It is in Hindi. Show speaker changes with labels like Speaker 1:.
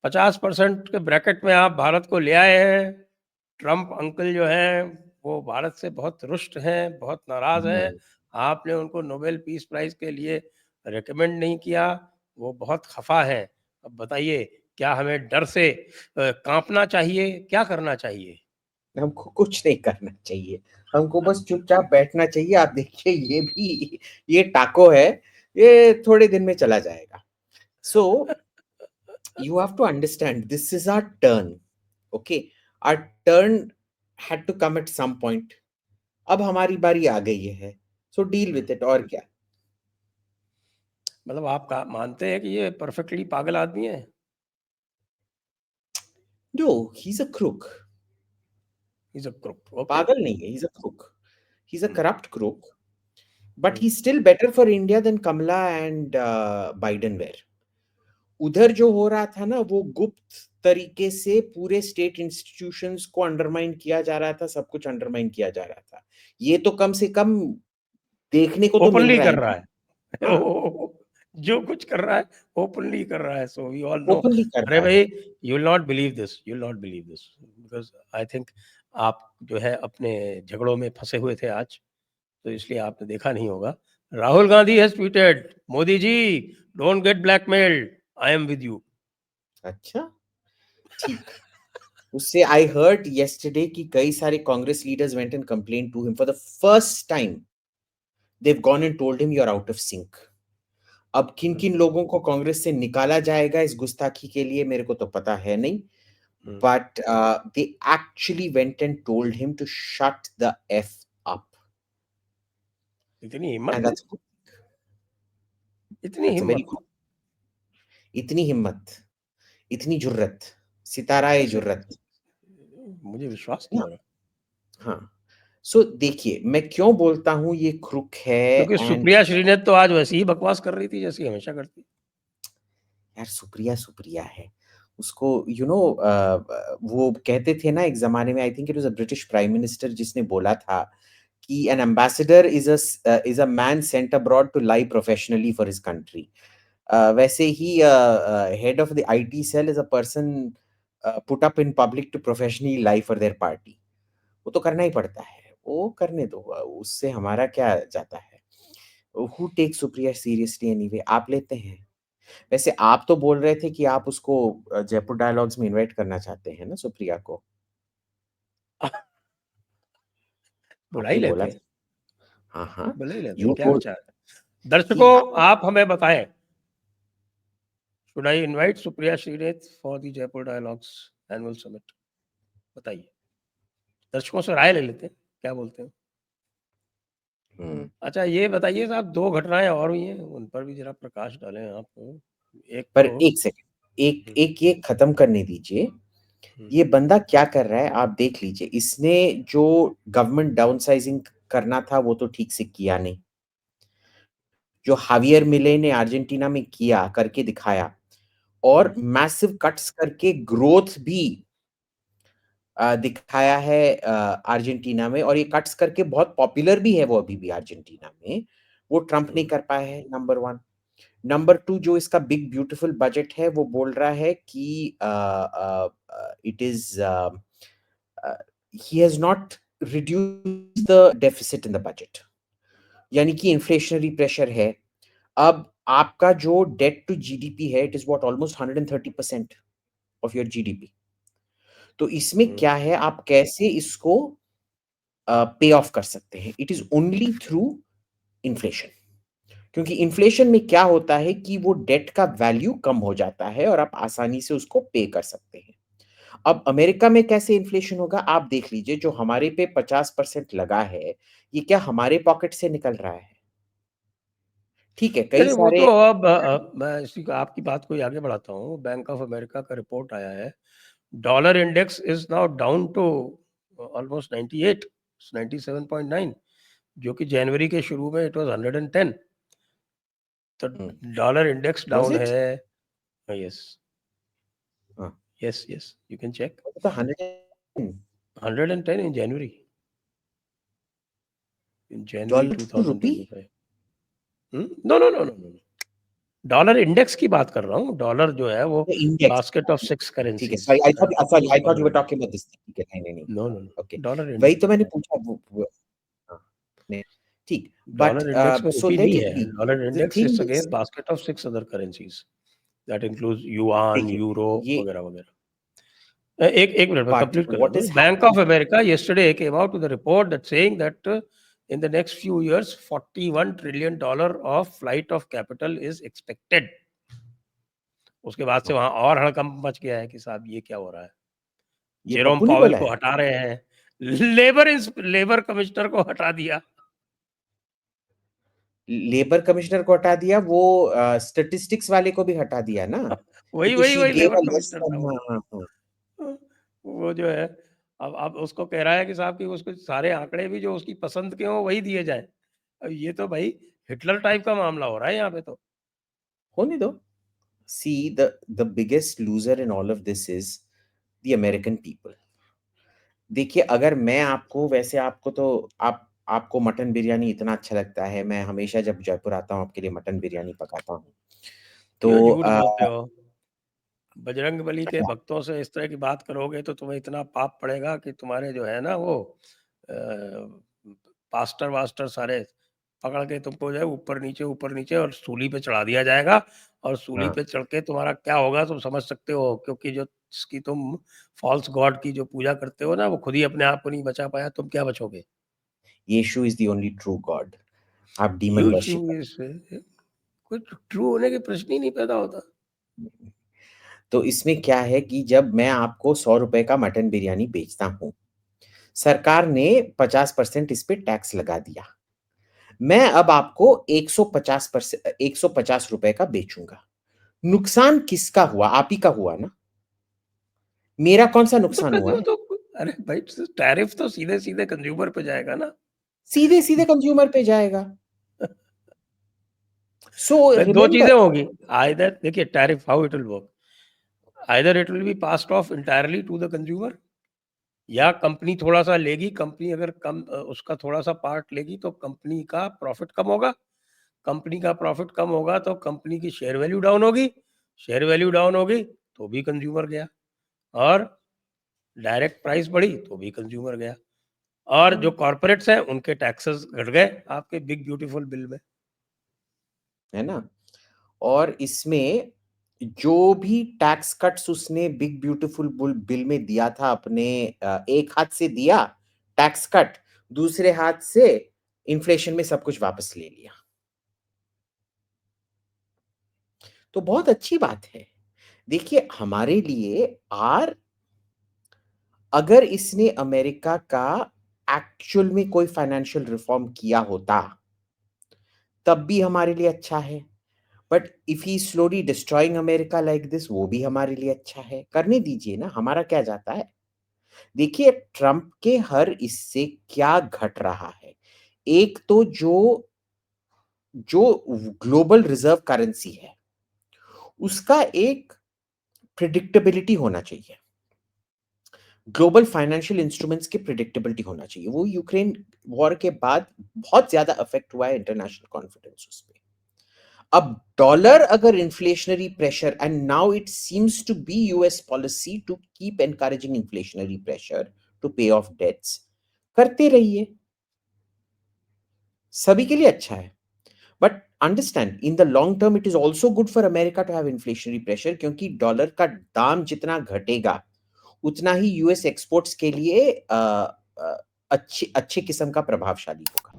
Speaker 1: 50% के ब्रैकेट में आप भारत को ले आए हैं। ट्रम्प अंकल जो हैं वो भारत से बहुत रुष्ट हैं, बहुत नाराज हैं। आपने उनको नोबेल पीस प्राइज के लिए रिकमेंड नहीं किया, वो बहुत खफा हैं। अब बताइए, क्या हमें डर से कांपना चाहिए, क्या करना चाहिए?
Speaker 2: हमको कुछ नहीं करना चाहिए, हमको बस चुपचाप बैठना चाहिए। आप देखिए, ये टाको है, ये थोड़े दिन में चला जाएगा। सो you have to understand, this is our turn. Okay, our turn had to come at some point. अब हमारी बारी आ गई है, so deal with it। और क्या?
Speaker 1: मतलब आप मानते हैं कि ये परफेक्टली पागल आदमी है?
Speaker 2: No, he's a crook।
Speaker 1: He's a crook. Okay.
Speaker 2: पागल नहीं है, he's a crook। He's a corrupt crook, but he's still better for India than Kamala and Biden were। उधर जो हो रहा था ना, वो गुप्त तरीके से पूरे स्टेट इंस्टीट्यूशंस को अंडरमाइन किया जा रहा था, सब कुछ अंडरमाइन किया जा रहा था। ये तो कम से कम देखने को तो मिल
Speaker 1: ओपनली
Speaker 2: रहा
Speaker 1: कर
Speaker 2: है
Speaker 1: रहा
Speaker 2: ना।
Speaker 1: है।
Speaker 2: हाँ,
Speaker 1: जो कुछ कर रहा है ओपनली कर रहा है, so we all know.
Speaker 2: Openly कर
Speaker 1: अरे
Speaker 2: रहा है।
Speaker 1: भाई, you will not believe this, you will not believe this, because I think आप जो है अपने झगड़ों में फंसे हुए थे आज, तो इसलिए आपने देखा नहीं होगा। Rahul Gandhi has tweeted, Modi ji don't get blackmailed, I am with you.
Speaker 2: अच्छा, ठीक। उससे आई हर्ड yesterday कि कई सारे Congress leaders went and complain to him for the first time. they've gone and told him you're out of sync। अब किन किन लोगों को कांग्रेस से निकाला जाएगा इस गुस्ताखी के लिए मेरे को तो पता है नहीं, but they actually went and told him to shut the f up।
Speaker 1: इतनी हिम्मत,
Speaker 2: and that's good।
Speaker 1: इतनी
Speaker 2: that's a very
Speaker 1: हिम्मत
Speaker 2: good। इतनी हिम्मत, इतनी जुर्रत, सिताराए
Speaker 1: कैसे?
Speaker 2: जुर्रत।
Speaker 1: मुझे विश्वास नहीं हो रहा,
Speaker 2: हाँ, सो देखिए मैं क्यों बोलता हूं ये क्रुक है।
Speaker 1: क्योंकि
Speaker 2: एंड
Speaker 1: सुप्रिया श्रीनेत तो आज वैसे ही बकवास कर रही थी जैसी हमेशा करती।
Speaker 2: यार, सुप्रिया सुप्रिया है, उसको वो कहते थे ना एक जमाने में, I think it was a British prime minister जिसने बोला था कि an ambassador is a man sent abroad to lie professionally for his country. वैसे ही head of the IT cell is a person put up in public to professionally lie for their party. वो तो करना ही पड़ता है, वो करने दो, उससे हमारा क्या जाता है। Who take Supriya seriously anyway? आप लेते हैं? वैसे आप तो बोल रहे थे कि आप उसको जयपुर डायलॉग्स में इनवाइट करना चाहते हैं ना, सुप्रिया को?
Speaker 1: बुला ही
Speaker 2: आपने बोला
Speaker 1: लेते हैं,
Speaker 2: था। हाँ, हाँ।
Speaker 1: बुला ही लेते हैं,
Speaker 2: यू
Speaker 1: क्या
Speaker 2: टोल्ड
Speaker 1: विचार है?
Speaker 2: सी।
Speaker 1: दर्शकों, आप हमें बताएं, should I invite Supriya Shrinate for the Jaipur dialogues annual summit? बताइए, दर्शकों से राय ले लेते हैं, क्या बोलते हैं? अच्छा ये बताइए साहब, दो घटनाएं और हुई हैं, उन पर भी जरा प्रकाश डालें आप। एक
Speaker 2: पर
Speaker 1: तो
Speaker 2: एक सेकंड, एक एक ये खत्म करने दीजिए। ये बंदा क्या कर रहा है आप देख लीजिए। इसने जो गवर्नमेंट डाउनसाइजिंग करना था वो तो ठीक से किया नहीं। जो हावियर मिले ने अर्जेंटीना में किया, करके दिखाया, और मैसिव कट्स करके ग्रोथ भी दिखाया है अर्जेंटीना में। और ये कट्स करके बहुत पॉपुलर भी है वो अभी भी अर्जेंटीना में। वो ट्रम्प नहीं कर पाया है, नंबर वन। नंबर टू, जो इसका बिग ब्यूटीफुल बजट है वो बोल रहा है कि it is he has not reduce the deficit in the budget. यानी कि इन्फ्लेशनरी प्रेशर है। अब आपका जो डेट टू जीडीपी है, it is what almost 130% of your GDP. तो इसमें क्या है, आप कैसे इसको पे ऑफ कर सकते हैं? It is only through inflation. क्योंकि इन्फ्लेशन में क्या होता है कि वो डेट का वैल्यू कम हो जाता है और आप आसानी से उसको पे कर सकते हैं। अब अमेरिका में कैसे इन्फ्लेशन होगा आप देख लीजिए। जो हमारे पे 50% लगा है, ये क्या हमारे पॉकेट से निकल रहा है? ठीक है, कई
Speaker 1: चलिए वो
Speaker 2: सारे।
Speaker 1: तो अब मैं इसी को आपकी बात को ही आगे बढ़ाता हूँ। बैंक ऑफ अमेरिका का रिपोर्ट आया है, dollar index is now down to almost 98, 97.9, जो कि जनवरी के शुरू में इट वाज 110। तो dollar index
Speaker 2: was
Speaker 1: down
Speaker 2: it?
Speaker 1: है। यस,
Speaker 2: हाँ,
Speaker 1: yes, yes, you can check.
Speaker 2: तो 100
Speaker 1: 110 in January, in January
Speaker 2: dollar to rupee.
Speaker 1: 2025। No no no no no, dollar index की बात कर रहा हूँ। डॉलर जो है वो
Speaker 2: इंडेक्स,
Speaker 1: बास्केट ऑफ 6
Speaker 2: ठीक है,
Speaker 1: currencies
Speaker 2: sorry I thought
Speaker 1: compose
Speaker 2: sorry I thought
Speaker 1: dollar
Speaker 2: you were
Speaker 1: index.
Speaker 2: Talking about this, ठीक है, नहीं,
Speaker 1: no, no, no,
Speaker 2: okay,
Speaker 1: dollar
Speaker 2: वही
Speaker 1: इंडेक्स।
Speaker 2: तो मैंने पूछा वो हाँ, नहीं, ठीक, बट
Speaker 1: डॉलर इंडेक्स में
Speaker 2: सो
Speaker 1: रुपी
Speaker 2: लेट
Speaker 1: नहीं
Speaker 2: इट
Speaker 1: है।
Speaker 2: Be,
Speaker 1: dollar
Speaker 2: the
Speaker 1: index is
Speaker 2: thing is,
Speaker 1: against basket of 6 other currencies that includes yuan,
Speaker 2: देखिए,
Speaker 1: यूरो
Speaker 2: ये
Speaker 1: वगैरह-वगैरह। एक मिनट मैं
Speaker 2: बट
Speaker 1: कंप्लीट कर
Speaker 2: व्हाट
Speaker 1: लेता
Speaker 2: इज
Speaker 1: हूँ। Bank of
Speaker 2: happening,
Speaker 1: America yesterday came out with a report that saying that in the next few years $41 trillion of flight of capital is expected। उसके बाद से वहाँ और हड़कंप मच गया है कि साहब ये क्या हो रहा है?
Speaker 2: ये
Speaker 1: जेरोम
Speaker 2: पप्पू ने
Speaker 1: पावेल
Speaker 2: बोला
Speaker 1: को
Speaker 2: है?
Speaker 1: हटा रहे हैं। लेबर कमिश्नर को हटा दिया।
Speaker 2: लेबर कमिश्नर को हटा दिया, वो स्टैटिस्टिक्स वाले को भी हटा दिया ना,
Speaker 1: वही,
Speaker 2: बिकॉज़
Speaker 1: वही,
Speaker 2: शी
Speaker 1: वही
Speaker 2: gave
Speaker 1: labour
Speaker 2: a less
Speaker 1: commissioner था
Speaker 2: देन,
Speaker 1: वो।
Speaker 2: हाँ, हाँ, हाँ।
Speaker 1: वो जो है अब उसको कह रहा है कि साहब कि उसको सारे आंकड़े भी जो उसकी पसंद के हों वही दिए जाएँ। अब ये तो भाई हिटलर टाइप का मामला हो रहा है यहाँ पे तो।
Speaker 2: होने दो। See the biggest loser in all of this is the American people. देखिए, अगर मैं आपको, वैसे आपको तो आपको मटन बिरयानी इतना अच्छा लगता है, मैं हमेशा जब जयपुर आता हूँ आपके लिए मटन बिरयानी पकाता हूँ।
Speaker 1: क्यों
Speaker 2: तो
Speaker 1: झूठ बोलते हो? बजरंगबली के भक्तों से इस तरह की बात करोगे तो तुम्हें इतना पाप पड़ेगा कि तुम्हारे जो है ना वो पास्टर वास्टर सारे पकड़ के तुमको जो है ऊपर नीचे और सूली पे चढ़ा दिया जाएगा। और सूली
Speaker 2: हाँ,
Speaker 1: पे चढ़ के तुम्हारा क्या होगा तुम समझ सकते हो, क्योंकि जो जिसकी तुम फॉल्स गॉड की जो पूजा करते हो ना वो खुद ही अपने आप को नहीं बचा पाया, तुम क्या बचोगे?
Speaker 2: Yeshu is the only true God. आप डीमन
Speaker 1: यीशु
Speaker 2: वर्शिपर
Speaker 1: इज कुछ ट्रू होने के प्रश्न ही नहीं पैदा होता।
Speaker 2: हैं। तो इसमें क्या है कि जब मैं आपको ₹100 का मटन बिरयानी बेचता हूँ, सरकार ने 50% इस पे टैक्स लगा दिया। मैं अब आपको 150 रुपए का बेचूँगा। नुकसान किसका हुआ? आप ही का हुआ ना? मेरा कौन-सा
Speaker 1: तो
Speaker 2: नुकसान हुआ है?
Speaker 1: अरे भाई टैरिफ तो सीधे-सीधे कंज्यूमर पे जाएगा ना।
Speaker 2: सीधे-सीधे कंज्यूमर पे जाएगा। सो
Speaker 1: 2 चीज़ें
Speaker 2: रिमेंबर,
Speaker 1: होंगी, आइदर देखिए tariff how it will work, either it will be passed off entirely to the consumer या कंपनी थोड़ा-सा लेगी, कंपनी अगर उसका थोड़ा-सा पार्ट लेगी तो कंपनी का प्रॉफिट कम होगा। कंपनी का प्रॉफिट कम होगा तो कंपनी की शेयर वैल्यू डाउन होगी, शेयर वैल्यू डाउन होगी तो भी कंज्यूमर गया और डायरेक्ट प्राइस बढ़ी तो भी कंज्यूमर गया। और जो कॉर्पोरेट्स हैं उनके टैक्सेस घट गए आपके बिग ब्यूटीफुल बिल में।
Speaker 2: है ना? और इसमें जो भी टैक्स कट्स उसने बिग ब्यूटीफुल बुल बिल में दिया था अपने, एक हाथ से दिया टैक्स कट, दूसरे हाथ से इन्फ्लेशन में सब कुछ वापस ले लिया। तो बहुत अच्छी बात है। देखिए हमारे लिए आर अगर इसने अमेरिका का एक्चुअल में कोई फाइनेंशियल रिफॉर्म किया होता, तब भी हमारे लिए अच्छा है। But if he slowly destroying America like this, वो भी हमारे लिए अच्छा है। करने दीजिए ना, हमारा क्या जाता है? देखिए ट्रंप के हर इससे क्या घट रहा है। एक तो जो जो ग्लोबल रिजर्व करेंसी है, उसका एक प्रिडिक्टेबिलिटी होना चाहिए। ग्लोबल फाइनेंशियल इंस्ट्रूमेंट्स की प्रिडिक्टेबिलिटी होना चाहिए। वो यूक्रेन वॉर के बाद बहुत ज्यादा अफेक्ट हुआ है इंटरनेशनल कॉन्फिडेंस उस पे। अब डॉलर अगर inflationary pressure, and now it seems to be US policy to keep encouraging inflationary pressure to pay off debts, करते रहिए, सभी के लिए अच्छा है। But understand in the long term it is also good for America to have inflationary pressure, क्योंकि डॉलर का दाम जितना घटेगा उतना ही यूएस एक्सपोर्ट्स के लिए अच्छे अच्छे किस्म का प्रभावशाली होगा।